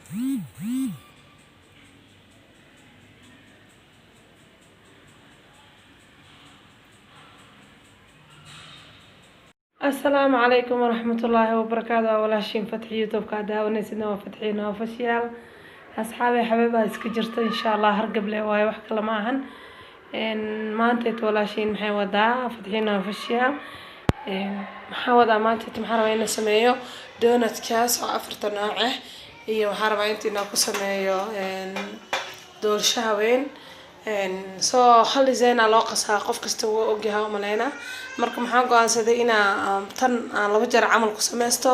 السلام عليكم ورحمة الله وبركاته. ولا شين فتح يوتيوب كذا ونسينا وفتحينا وفشيال أصحابي حبيبة اسكجرت إن شاء الله هرقب لي واي وحكي معهن إن ما أنت ولا شين محاودا فتحينا وفشيال إن محاودا ما أنت محاربين سميو دونت كاس وعفرت نوعه هي محاربين تنا كسميو إن دول شهوين soo xalli zeyna loo qasaa qof kasta wuu ogyahay oo maleena marka maxaan go'aansaday inaa tan aan laba jeer camal ku sameysto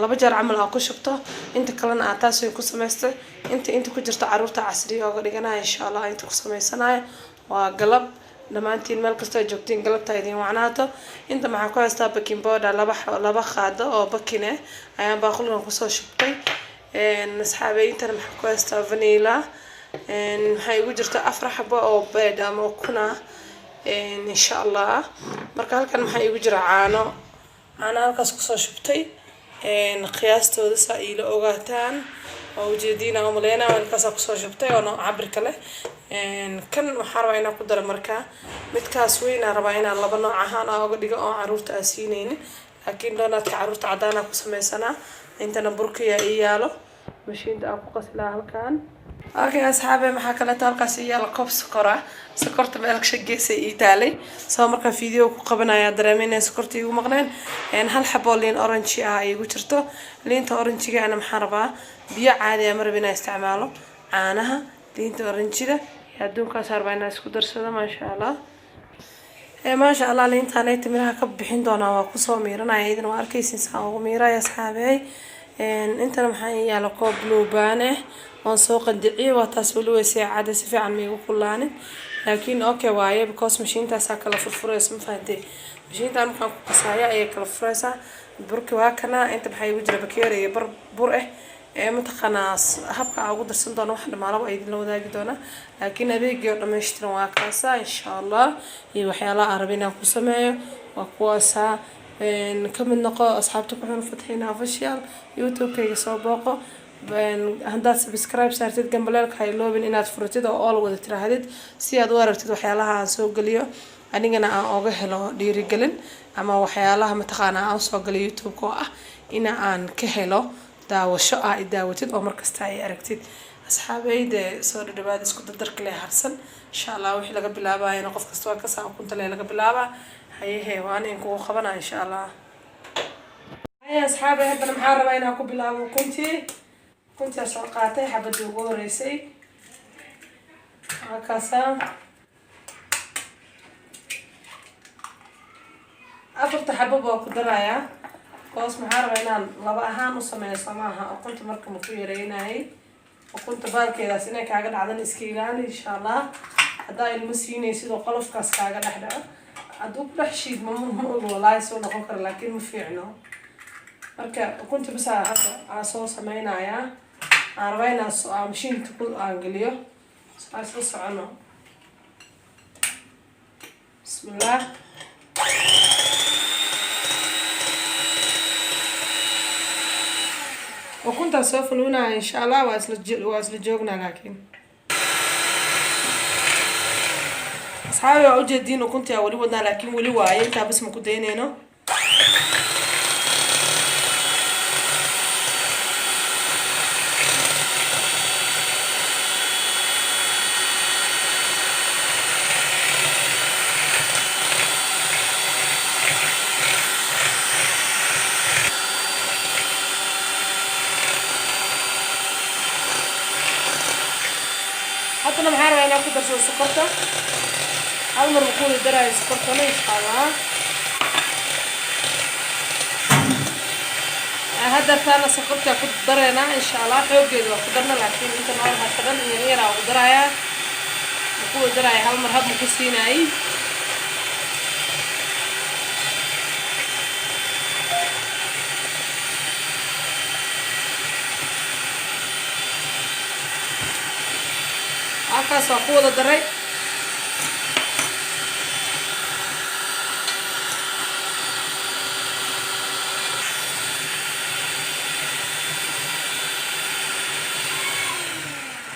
laba jeer camal aan ku shubto inta kalena aan taas ku sameysto inta ku jirto caruurta casriga oo dhiganaa insha Allah inta ku sameysanayo waa galab dhamaantiin meel kasta ay joogtiin galabta idin wacnaato inta maxaan ku haystaa baking powder laba qaado oo baking ah ayaan baaqulkan ku soo shubtay asxaabay inta maxaan ku haystaa vanilla waxay ugu jirta afar xabo oo beed ama kuna insha Allah marka halkan maxay ugu jira caano halkaas ku soo shubtay qiyaastooda sa ila ogaataan oo ujeedina oo maleena halkaas ku soo shubtay oo cabir kale kan waxaan rabaa inaan ku daro marka midkaas weyn aan rabaa inaan laba nooc ahaan uga dhigo oo caruurta aan siinaynin laakiin doonaadka caruurta cadaan ku sameysana intana burkiya iyaalo mashiinta aan ku qaslaa halkan اوكي اصحابي maxaa kale halkaas yaala koob sokorta meelka shageysay ii taalay soo marka video ku qabanaya dareemayna sokorta igu maqneen hal xabo liin orange ah igu jirto liinta orange-ga ana maxaan rabaa biyo caadi ah marba inaan isticmaalo caanaha liinta orange-da iyo adduunkaas arbaa inaan isku darsado ma sha Allah liinta ay timiraha ka bixin doonaa waa ku soo miiranaya idin waa arkaysiin saa ugu miiraya asxaabay intana maxaa yaala koob blue baan waan soo qandiciyay waa taas wali way saacada si fiican ma igu kulaanin laakiin okay waaye because mashiintaas kala furfurayso ma fahanteen mashiintaan markaan ku qasaaya ay kala furaysaa burki waa kana inta maxay ugu jira bakeeri iyo bur mataqanaas habka aan ugu darsan doono wax dhamaanaba ay idin la wadaagi doona laakiin adeegyo dhameystiran waa kaasa insha Allah iyo waxyaalaha arabina ku sameeyo waa kuwaasa kamid noqo asxaabta ku xun fatxina official youtube-kayga soo booqo haddaad subscribe saartid gambaleelka ha iloobin inaad furatid oo all wada tiraahdid si aad u aragtid waxyaalaha aan soo geliyo anigana aan oga helo dhiirigelin ama waxyaalaha mataqaanaa aan soo galiyo youtube-ka oo ah ina aan ka helo daawasho daawatid oo markasta ay aragtid asxaabayda soo dhawaad isku dardarka leh harsan insha Allah wixii laga bilaabayo qof kasta waa ka saa ukunta laga bilaaba hayehe waan in ku qabanaa insha Allah asxaabay hadda maxaan rabaa inaan ku bilaabo كنت أسوقاتي حبة وغوريسي هكذا أفرت حبة بقدرايا كوس محاربة هنا لبا أهان وسمي سماها وكنت مركم كويرين هاي وكنت بالكي إذا سنة كاغد عدن إسكيلان إن شاء الله هدا المسيني يسيدو قلوف كاس كاغد أحدا أدوك رحشيد ممنوع والله يسونا فكر لكن مفيعنو marka kunta bas hadda soo sameynaya arbayna mashiinta ku angeliyo isla socono bismillah وكنت سوف لونا ان شاء الله واسل جوجنا لكن اصحابي وجدين وكنت يا ولي ودنا لكن ولي واي انت بس ما كدينينو حتى أنا محاربة أنا أكو درس السكرتة أول مرة بكون الدرا السكرتة إن شاء الله هذا ثاني سكرتة أكو درنا إن شاء الله حيوجد وقدرنا لكن أنت نعرف هكذا إن هي راو درايا بكون درايا هل مرة بكون سيناي halkaas waa ku wada daray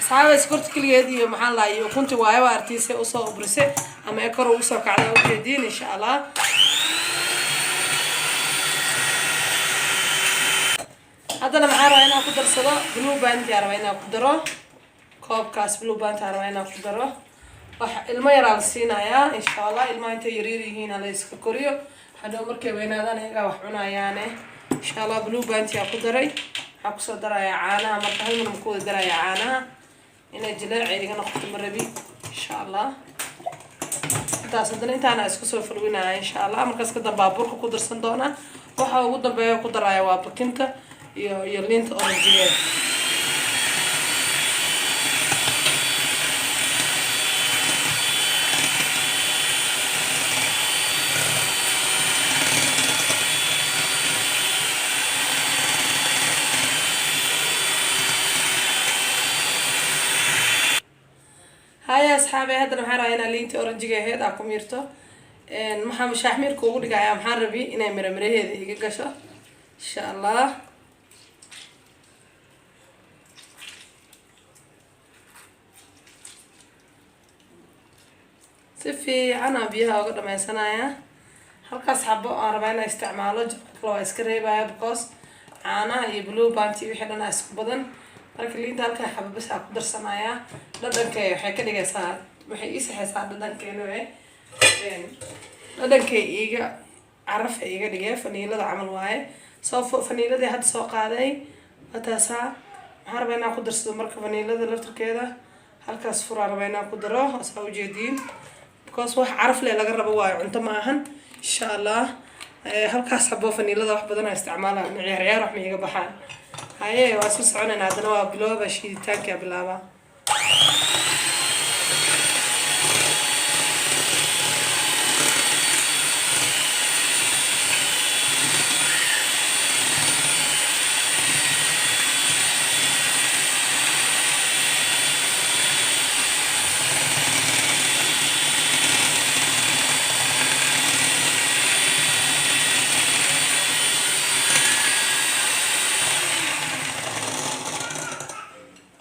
asxaabay sokorta kaligeed iyo maxaa la iyo kunti waayo waa artiise usoo ubrise ama ee kor usoo kacda u jeediin insha allah. haddana maxaa rabaa inaan ku darsado blue band yaa rabaa inaan ku daro koobkaas blue band yaa rabaa inaan ku daro wax ilmo yaraa la siinayaa insha allah. ilmaha intay yaryar yihiin la iska koriyo hadhow markay weynaadaan iyagaa wax cunayaane insha allah. blue band yaa ku daray waxaa kusoo darayaa caanaha marka hal mar ku wada darayaa caanaha inay jileec iga noqoto ma rabi insha allah. intaas haddana intaana isku soo falwinaya insha allah. markaas ka dambaa burka ku darsan doonaa. waxa ugu dambeeya ku daraya waa bakinta iyo liinta oranjigeed. هاي أصحابي هذا محارة هنا لينتي أورنجية هيدا كميرتو محا مش أحمر كوغو دقايا محاربي إنا مرمري هيدا هيدا قشة إن شاء الله. سفي عنا بيها وقد ما يسنايا halkaas xabo aan rabaa inaan isticmaalo jabka kale waa iska reebaya because caanaha iyo blue band wixii dhan isku badan. marka liinta halka xabo bas aan ku darsanayaa dhadhanka waxay ka dhigaysaa waxay ii saxaysaa dhadhankeena dhadhanka iiga caraf iiga dhigay faniilada camal waaye soo faniiladii hadda soo qaaday wataasa waxaan rabaa inaan ku darsado marka faniilada laftirkeeda halkaas furaa rabaa inaan ku daro asaa ujeediin because wax caraf leh laga rabo waayo cunto ma ahan insha allah. halkaas xabo faniilada wax badan aan isticmaalaa ciyaar wax ma iga baxaan. haye waa soo soconaynaa haddana waa bilowba shiiditaanka bilaaba.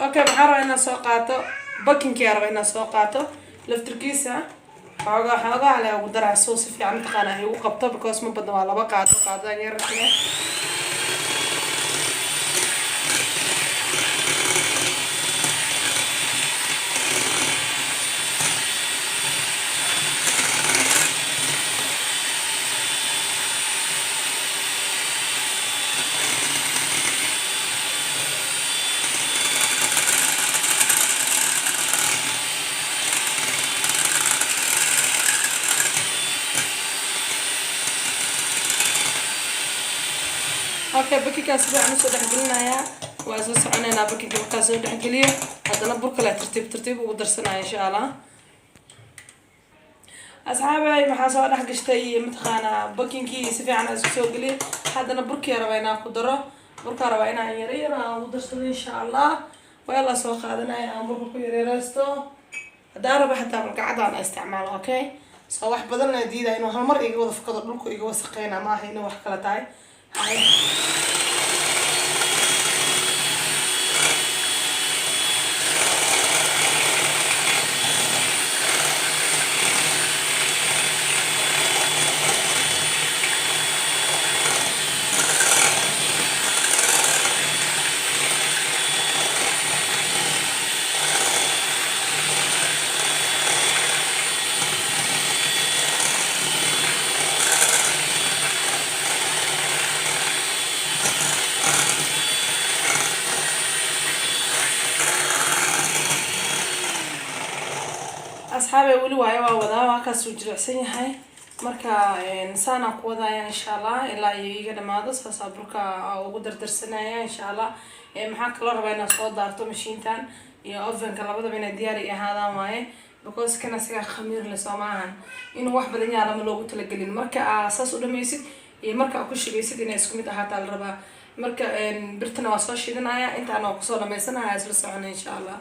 اوكي waxaan rabaa inaan soo qaato bakinki rabaa inaan soo qaato laftirkiisa xoogaa le ugu daraa soo si fiican taqaan ay ugu qabto because ma badna waa laba qaadaan yar kale. اوكي بكيكاس بقى نسو دحقلنايا واسو سعنينا بكيكا بكاسو دحقليو هادنا بركة لا ترتيب ودرسنا ان شاء الله. اصحابي maxaa soo dhax gashtay midqaana bakinkii si fiican isku soo galiyay hadana burkii rabaa inaan ku daro burka rabaa inaan yareeyo aan u darsado insha allah. waa la soo qaadanaya aan burka ku yareesto hadaa raba xataa marqacada aan isticmaalo. okay soo wax badan la diiday inuu hal mar iga wada fakado dhulku iga wasaqeena ma aha inuu wax kala tahay. أصحابي ولي واي وودا وكاسو جلعسن yahay marka saana ku wadaya insha Allah ilaa iyaga dhamaado saasa burka ugu dardarsanaya insha Allah. maxaa kala rabaa inaan soo daarto mashiintan iyo ovenka labadaba inay diyaar ahaadaan waaye because kana siga khamiir la Soomaalian in wax badan yaa lama loogu tala galin marka asaas u dhamaysid iyo marka ku shaqeysid inay isku mid ahaato la rabaa. marka birtana waa soo shiidanaya intaan oo ku soo dhameysanahay isla soconay insha Allah.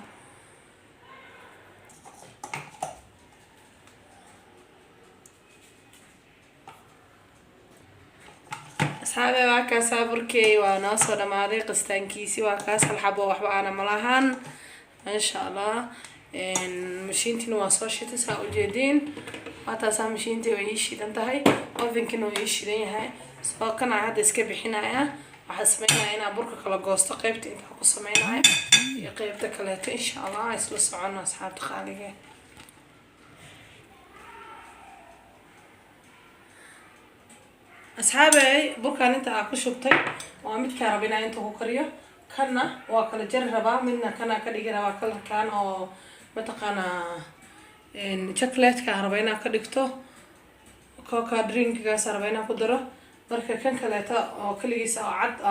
أصحابي واكاس بركي وناصر ماضي قستانكيسي واكاس الحبة وحبة أنا ملاهن إن شاء الله. مشينتي وصل شيء تساوي جدين ما تسا مشينتي ويشي تنتهي أوفن كنو يشي هاي سواء كان عاد إسكبي حنايا وحسمينا هنا بركة كلا جوست قيبت أنت حكسمينا هاي قيبتك كلها إن شاء الله يسلسوا عنا أصحاب تخالقه. أصحابي بركان أنت أكو شبتي وعمد كاربنا أنت كوكريا كنا وكل جربا منا كنا كديجنا وكل كان أو متقنا إن شوكولات كهربينا كدكتو كوكا درينك كسربينا كدرة بركة كان كلاتا أو كل جيس عد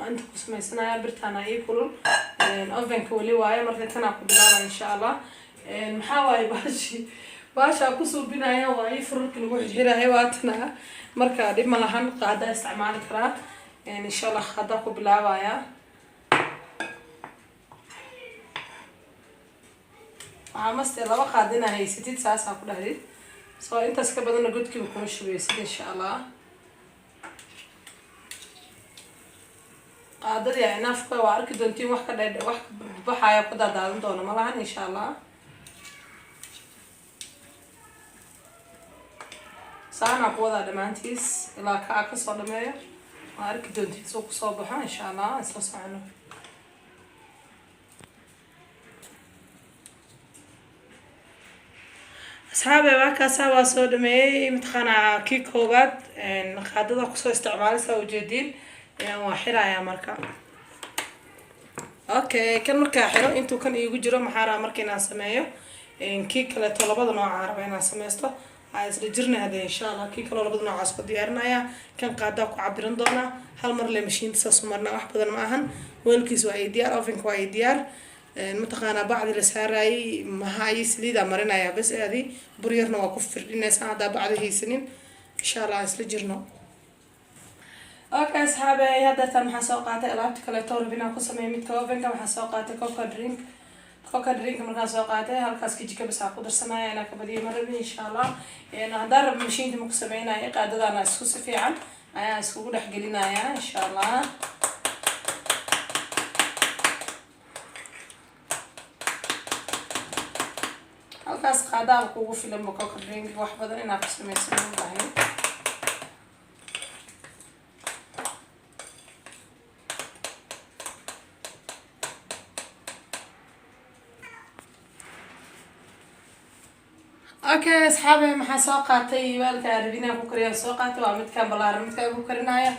أنت قسمي سنة برتانا يكلون أوفن كولي واي مرة كنا كدلا إن شاء الله محاوي باشا كسو بنايا واي فرق الوجه هنا هواتنا مركا دي ملهن قاعدة استعمال كرا يعني إن شاء الله خداكو بلاوايا عمست لو قاعدنا هي 6 ساعات كل هذه سو انت اسكبدنا قدكي بكون شويه ان شاء الله قادر يعني نافقه وارك دونتي wax ka dheer wax baxaya ku dadaalan doona malahan insha Allah saana ku wada dhamaantiis ilaa ka soo dhameeyo arki doonti soo ku soo baxo insha Allah isla socono. أصحابي وكاسا واسود مي متخنا كيكوبات إن خادة قصة استعمال سو جديد يعني واحرة يا مركا. أوكي كان مركا حلو أنتو كان يجروا محارة مركنا سمايو إن كيك لا طلبة نوع عربينا سميسته عايز رجرنا هذا إن شاء الله كيك لا طلبة نوع عصب ديارنا يا كان قادة وعبرن دونا هالمرة اللي مشين تسمرنا واحد بدنا معهن والكيس وايديار أو فين وايديار متقانا بعض السهراي ما هاي سليدة مرنا يا بس هذه بريرنا وكفر الناس هذا بعض هي سنين إن شاء الله يسلجرنا. أوكي أصحابي هذا تم حسوقات ألعاب كلا تور بينا قسم يميت كوفين كم حسوقات كوكا درينك مرنا سوقات هالكاس كيجي كبس عقود السماء أنا كبدي مرة إن شاء الله يعني هدار مشين دي مقسمين أي قاعدة أنا سوس في عن أنا سوق حقلنا يا إن شاء الله. halkaas qaadaha kugu filan boqolka drink wax badan inaad ku samaysan lahayd. okay asxaabi maxaa soo qaatay weelka arbina ku kariyo soo qaatay waa mid ka balaaran mid ka ku karinaya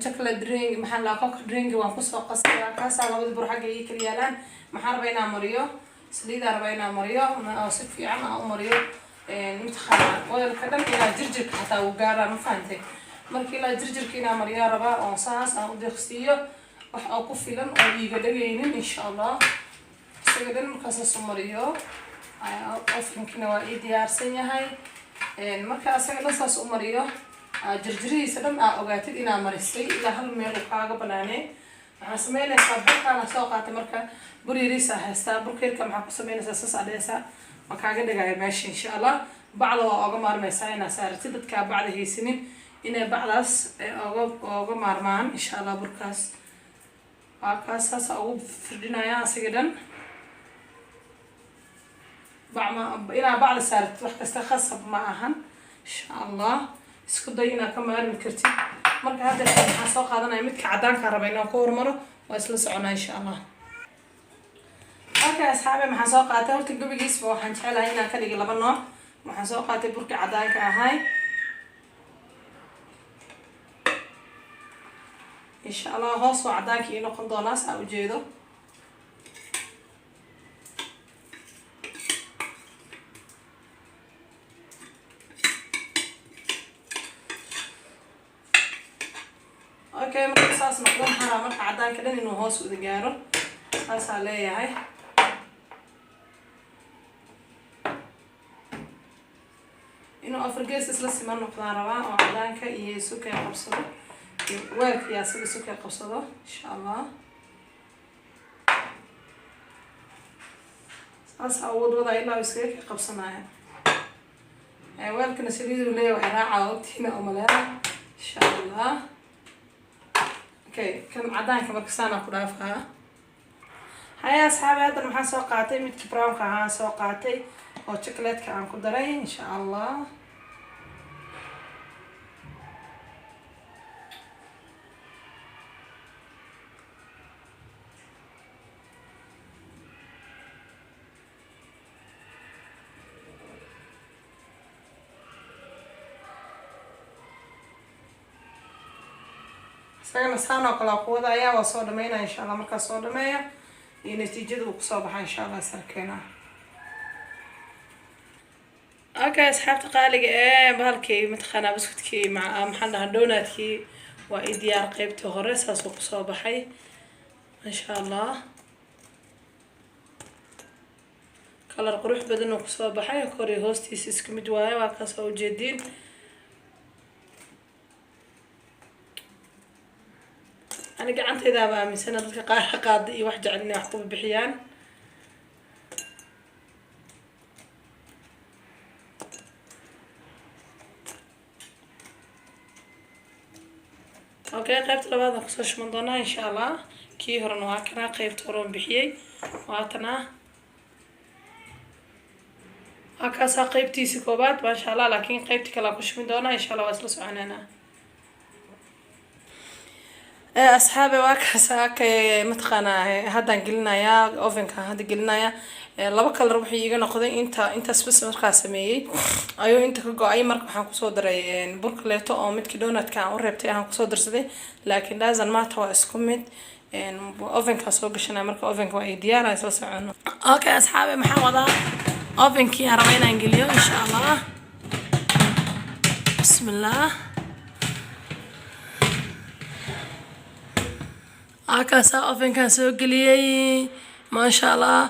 chocolate drink maxaa la coca drink waan ku soo qasay kaas labada bur xagga ay kariyaan maxaa rabayna mariyo سليدة ربينا مريو أو سفي عنا أو مريو نمتخنا والكلام إلى جرجر حتى وقارة ما فهمتك مركي إلى جرجر كنا مريا ربا أو صاص أو دخسية أو كفيلا أو يقدرين إن شاء الله سيقدر مكسس مريو أو فيمكن وايد يارسين هاي مركي أسيقدر صاص مريو جرجري سلم أو قاتل إلى مرسي إلى هالميل وحاجة بناني سمينا صبرك أنا سوقات مركا بريريسا هستا بركير كم حكو سمينا ساس عليها مكاجد جاي ماشي إن شاء الله بعض وأجمر مساينا سارت تدك بعد هي سنين إن بعضس أجمر مان إن شاء الله بركاس أكاساس أو فردنا يا سجدن إلى بعض سارت وقت استخصب معهن إن شاء الله اسكدينا كمان مكرتي marka hadda waxaan soo qaadanay midka cadaanka rabayna ku hormaro waa isla soconaa insha Allah. Okay asxaabi maxaan soo qaatay horta gabigiisba waxaan jecelahay inaan ka dhigo laba nooc waxaan soo qaatay burka cadaanka ahay insha Allah hoos waa cadaanka ii noqon doonaa saa u jeedo okay marka saas noqon xara marka cadaanka dhan inuu hoos u gaaro saas leeyahay inuu afrigees isla siman noqdaan rabaa oo cadaanka iyo suuqa qabsado weelka yaa sida suuqa qabsado insha Allah saas awood wada ilaa iskaga qabsanaya weelkana saliidu leeyahay raaca waqtiina oo malaha insha Allah. Okay كم عدان كم كسانا كلافها هيا أصحابي هذا المحل سوق قاتي ميت براون كان سوق قاتي أو شوكولات كان كدري إن شاء الله. سأنا سانا كلا قوة يا وصور دمينا إن شاء الله مركز صور دمية نتيجة وقصابها إن شاء الله سركينا. اوكي أصحابتي قالي بهالكي متخنا بسكتكي مع محلها دوناتكي وإديار قيبتي هوريسا سوق صباحي إن شاء الله. كلر قروح بدنو صباحي كوري هوستي سيسك مدواي وكاسو جديد. أنا قعدت إذا بقى من سنة قاضي واحد عندنا حقوق بحيان. اوكي قيبت لبعض خصوص من ضنا ان شاء الله كي هرن واكنا قيبت هرن بحيي واتنا اكاسا قيبتي سكوبات ما شاء الله لكن قيبتي كلا كش من ضنا ان شاء الله واسلس عننا. اصحابي واكاسا كي متقنا هذا قلنا يا اوفن كان هذا قلنا يا laba kala ruux iiga noqday inta space markaa sameeyay ayuu inta ka go'ay marka waxaan ku soo daray burka leeto oo midkii donut-ka aan u reebtay aan ku soo darsaday laakiin daazan maanta waa isku mid oven ka soo gashanaa marka oven ka waa ay diyaar ah soo socono. Okay asxaabi maxaa wadaa oven ki aan rabaa inaan geliyo insha Allah. Bismillah. Akasa oven kan soo geliyay ما شاء الله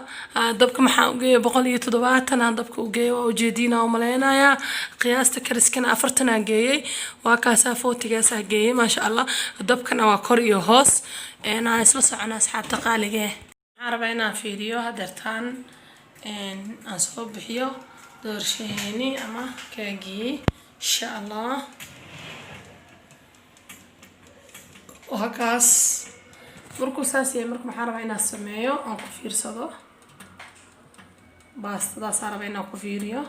دبك محاوجي بقولي تدوات أنا دبك وجي وجدينا وملينا يا قياس كريسكنا أفرتنا جاي وكاسا فوتي جاسا جاي ما شاء الله دبك أنا وكوريو هوس أنا أسلس عنا أصحاب تقالي جاي عربينا فيديو هدرتان إن أصوب بحيو درشيني أما كاجي إن شاء الله وهكاس مركو ساسي مركو محاربة إنا السمايو أو كفير صدو باست دا ساربة إنا كفيريو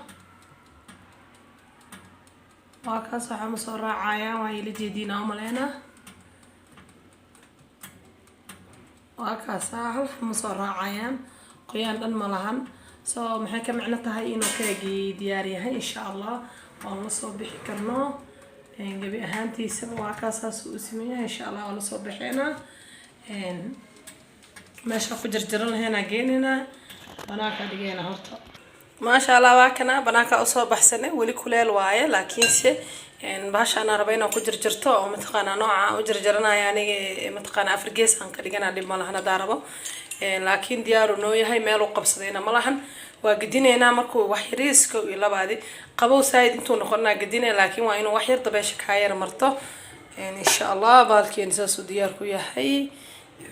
وهكاس وحا مصورة عايا وهيلي جيدينا وملينا وهكاس وحا مصورة عايا قيان دان ملهان سو محاكا معناتها إنو كاجي دياريها إن شاء الله ونصو بحي كرنو جبي أهانتي سبا وهكاس ساسو اسميها إن شاء الله ونصو بحينا ماشي أخو جرجرن هنا جيننا بناك دقينا هرتا ما شاء الله واكنا بناك أصوب أحسنه ولي كليل واعي لكن شيء باش أنا ربينا أخو جرجرته ومتقنا نوع وجرجرنا يعني متقنا أفريقيس عن كدينا اللي مالها نداربه لكن ديارو نويا هاي مالو قبصدينا مالهن وقدينا هنا مركو وحيريسك إلا بعدي قبو سايد انتو نقولنا قدينا لكن وإنه وحير طبيشك هاير مرته إن شاء الله بالكين ساسو دياركو يا هاي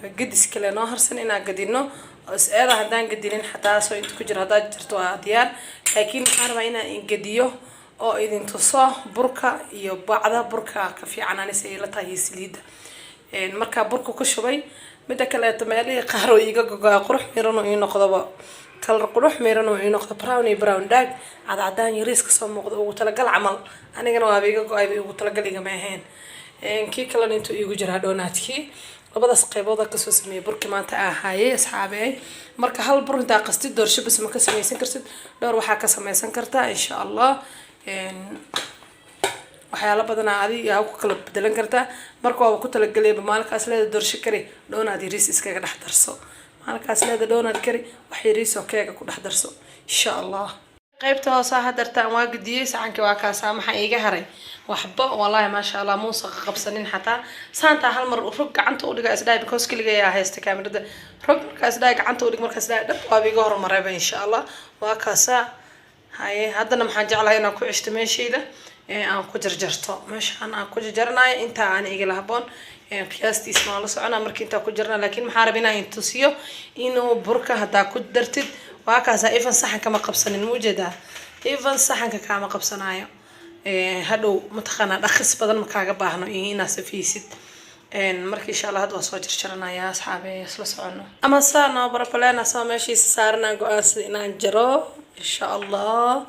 قد اسكلا نهر سنة قدينه اسئلة هدان قدينين حتى سو انت كجر هدا جرتوا ديار لكن حاربا إنا إن قديو أو إذن تصاه بركة يو بعضها بركة كفي عناني سيلتها هي سليدة مركا بركو كشبي مدى كلا يتمالي قهرو ييقا قروح ميرانو إينو قضبا كلا قروح ميرانو إينو قضا براون داق عدان يريسك سمو وتلقى العمل أنا قنوا أبيقا قايبي وتلقى ليقا ماهين كي كلا ننتو إيقو جرها دوناتكي labadaas qaybood ka soo sameeyay burki maanta ahaayay asxaabay marka hal bur inta qastid doorsho bas ma ka sameeysan kartid dhowr waxa ka sameeysan kartaa insha Allah waxyaalo badan aad ku kala bedelan kartaa marka waa ku talagalay maalkaas leedahay doorsho kari doonaad yariis iskaga dhex darso maalkaas leedahay doonaad kari wax yariis oo keega ku dhex darso insha Allah qaybta hoose hadartaan waa gudiyay saxanka waa ka saamaxa iiga haray waxba wallahi ma sha Allah muusa qabsanin xataa saanta hal mar rug gacanta u dhiga isdaay because kaliga yaa haysta kaamirada rug marka isdaay gacanta u dhig marka isdaay dhab waa biga hormarayba insha Allah waa kaasa haye hadana maxaan jeclahay inaan ku cishto meeshayda aan ku jarjarto meeshaan aan ku jarjarnaay inta aan iga lahaboon qiyaastiis ma la socona markii inta ku jarna laakiin maxaa rabinaa in tusiyo inuu burka hada ku dartid waa kaasa ifan saxanka ma qabsanin muujeeda ifan saxanka kama qabsanaayo hadhow mataqana dhakhis badan ma kaaga baahno inaad safiisid marka insha allah hadda waa soo jarjaranayaa asxaabe isla socono ama saana barbalena soo meeshiisa saarnaa go-aansada inaan jaro insha allah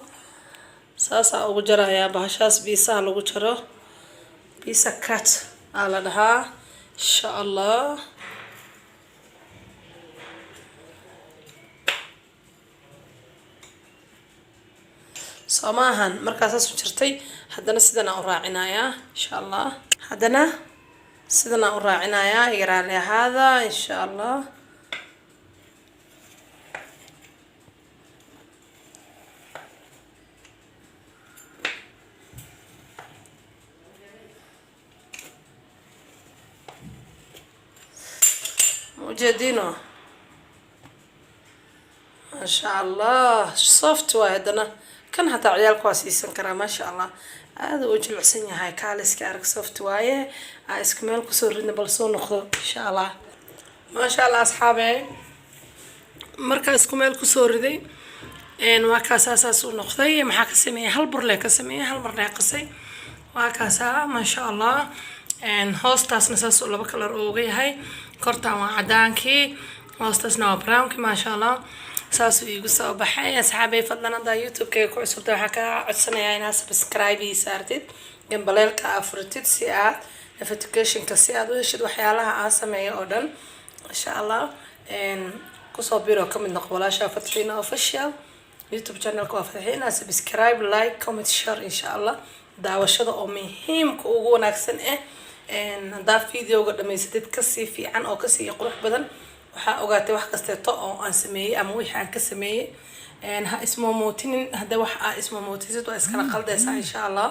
saasaa ugu jarayaa bahashaas biisaha lagu jaro biisa cut aa la dhahaa insha allah soo maahan markaa saas u jirtay haddana sidan aan u raacinayaa insha allah haddana sidan aan u raacinayaa igaraali ahaada insha allah mujeedino ما شاء الله soft واي هدنا كان حتى عيالك واسيسن كرا ما شاء الله هذا وجه الحسن هاي كالس كارك soft واي اسكمل كسورنا بلسون نخذ ان شاء الله ما شاء الله اصحابي مركز كمل كسوردي ان واكاس اساس نخذي ما حا كسميه هل برله كسميه هل برله قسي واكاسا ما شاء الله ان هوستاس نساس لبا كلر اوغي هاي كورتا وعدانكي هوستاسنا وبراونكي ما شاء الله ساسو igu soo baxay asxaabay fadlan hada youtube-ka ku cusubta waxa ka codsanayaa inaad subscribe ii saartid gambaleelka afurtid si aad notification-ka si aad u heshid waxyaalaha aan sameeyo oo dhan insha Allah ku soo biro kamid noqo walaasha Fatxiina official youtube channel ku Fatxiina subscribe like comment share insha Allah daawashada oo muhiimka ugu wanaagsan hada video-ga dhameysatid ka si fiican oo ka si qurux badan waxaa ogaatay wax kasteeto oo aan sameeyay ama wixii aan ka sameeyay ha ismo mootinin hada wax aan ismo mootisid waa iskala qaldaysaa insha Allah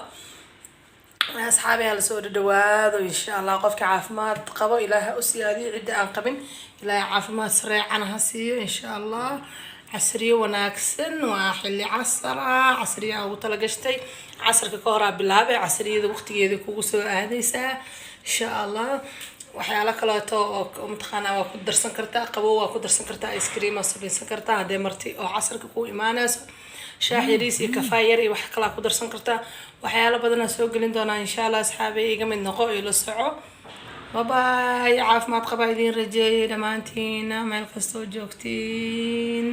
asxaabi hal soo dhawaado insha Allah qofka caafimaad qabo ilaahay u siyaadiyo cid aan qabin ilaahay caafimaad sareecan ha siiyo insha Allah casriyo wanaagsan waa xilli casriya ugu tala gashtay casarka ka hor bilaabay casriyada waqtigeeda kugu soo aadaysaa insha Allah waxyaalo kale oo mutaqaana waa ku darsan kartaa qabow waa ku darsan kartaa ice cream oo sabaysan kartaa hadee marti oo casarka ku imaanayso shaah yariis iyo kafee yar iyo wax kale ku darsan kartaa waxyaalo badan aan soo gelin doonaa insha Allah asxaabay iga mid noqo ila soco bye caafimaad qaba idin rajeeyay dhamaantiin meel kasta oo joogtiin